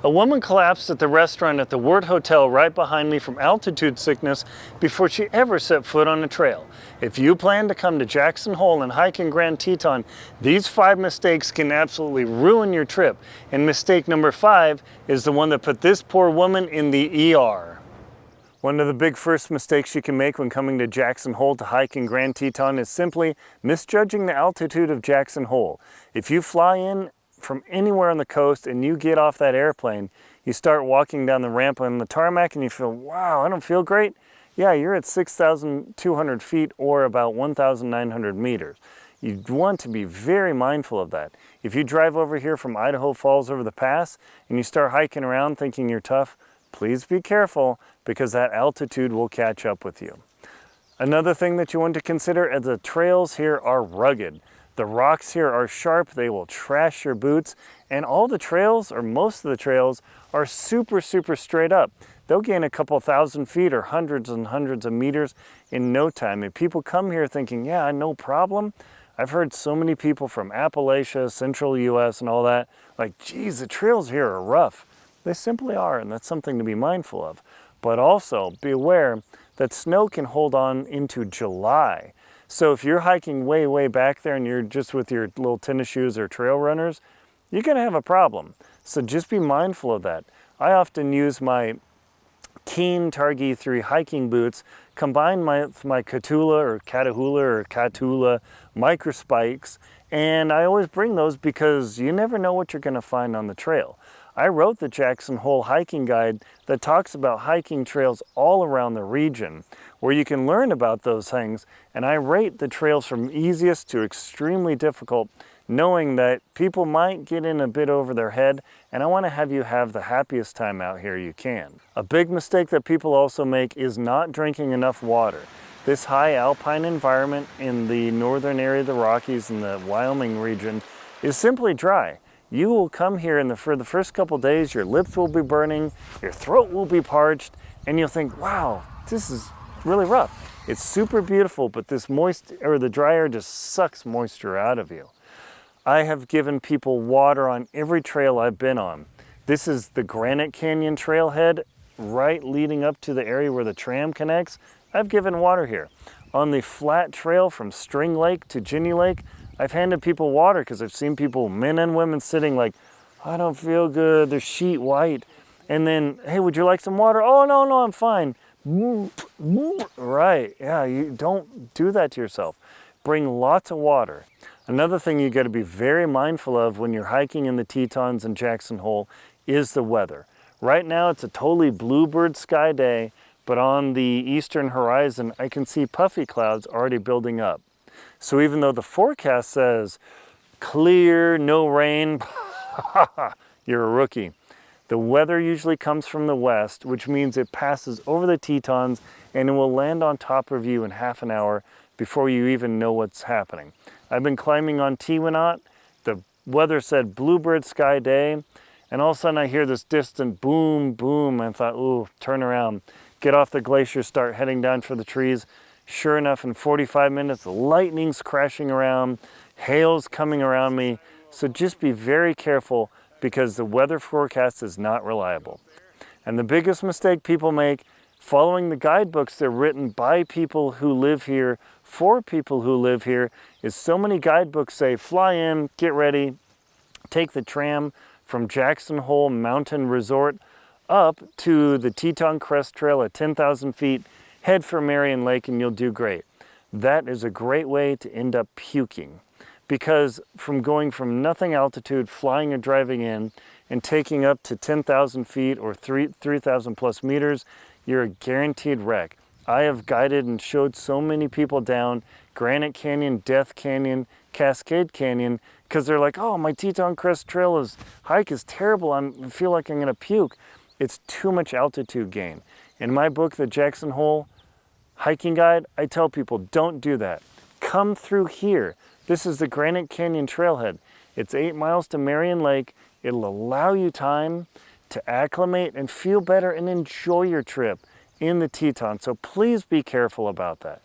A woman collapsed at the restaurant at the Ward Hotel right behind me from altitude sickness before she ever set foot on a trail. If you plan to come to Jackson Hole and hike in Grand Teton, these 5 mistakes can absolutely ruin your trip. And mistake number 5 is the one that put this poor woman in the ER. One of the big first mistakes you can make when coming to Jackson Hole to hike in Grand Teton is simply misjudging the altitude of Jackson Hole. If you fly in from anywhere on the coast and you get off that airplane, you start walking down the ramp on the tarmac and you feel, wow, I don't feel great. Yeah, you're at 6,200 feet or about 1,900 meters. You want to be very mindful of that. If you drive over here from Idaho Falls over the pass and you start hiking around thinking you're tough, please be careful because that altitude will catch up with you. Another thing that you want to consider is the trails here are rugged. The rocks here are sharp, they will trash your boots, and all the trails, or most of the trails, are super straight up. They'll gain a couple thousand feet or hundreds and hundreds of meters in no time. And people come here thinking, yeah, no problem. I've heard so many people from Appalachia, central US and all that, like, geez, the trails here are rough. They simply are, and that's something to be mindful of. But also be aware that snow can hold on into July. So if you're hiking way back there and you're just with your little tennis shoes or trail runners, you're gonna have a problem. So just be mindful of that. I often use my Keen Targhee 3 hiking boots combined with my Catula micro spikes, and I always bring those because you never know what you're gonna find on the trail. I wrote the Jackson Hole hiking guide that talks about hiking trails all around the region where you can learn about those things, and I rate the trails from easiest to extremely difficult, knowing that people might get in a bit over their head, and I want to have you have the happiest time out here you can. A big mistake that people also make is not drinking enough water. This high alpine environment in the northern area of the Rockies and the Wyoming region is simply dry. You will come here for the first couple days, your lips will be burning, your throat will be parched, and you'll think, wow, this is really rough. It's super beautiful, but the dry air just sucks moisture out of you. I have given people water on every trail I've been on. This is the Granite Canyon trailhead, right leading up to the area where the tram connects. I've given water here. On the flat trail from String Lake to Ginny Lake, I've handed people water because I've seen people, men and women, sitting like, I don't feel good, they're sheet white. And then, hey, would you like some water? Oh, no, I'm fine. Right, yeah, you don't do that to yourself. Bring lots of water. Another thing you got to be very mindful of when you're hiking in the Tetons and Jackson Hole is the weather. Right now it's a totally bluebird sky day, but on the eastern horizon I can see puffy clouds already building up. So even though the forecast says clear, no rain, you're a rookie. The weather usually comes from the west, which means it passes over the Tetons and it will land on top of you in half an hour before you even know what's happening. I've been climbing on Tewanat. The weather said bluebird sky day, and all of a sudden I hear this distant boom, boom, and I thought, ooh, turn around, get off the glacier, start heading down for the trees. Sure enough, in 45 minutes, the lightning's crashing around, hail's coming around me. So just be very careful because the weather forecast is not reliable. And the biggest mistake people make, following the guidebooks that are written by people who live here, for people who live here, is so many guidebooks say, fly in, get ready, take the tram from Jackson Hole Mountain Resort up to the Teton Crest Trail at 10,000 feet, head for Marion Lake and you'll do great. That is a great way to end up puking because from going from nothing altitude, flying or driving in, and taking up to 10,000 feet or 3,000 plus meters, you're a guaranteed wreck. I have guided and showed so many people down Granite Canyon, Death Canyon, Cascade Canyon, because they're like, oh, my Teton Crest Trail hike is terrible. I feel like I'm gonna puke. It's too much altitude gain. In my book, The Jackson Hole Hiking Guide, I tell people, don't do that. Come through here. This is the Granite Canyon trailhead. It's 8 miles to Marion Lake. It'll allow you time to acclimate and feel better and enjoy your trip in the Teton. So please be careful about that.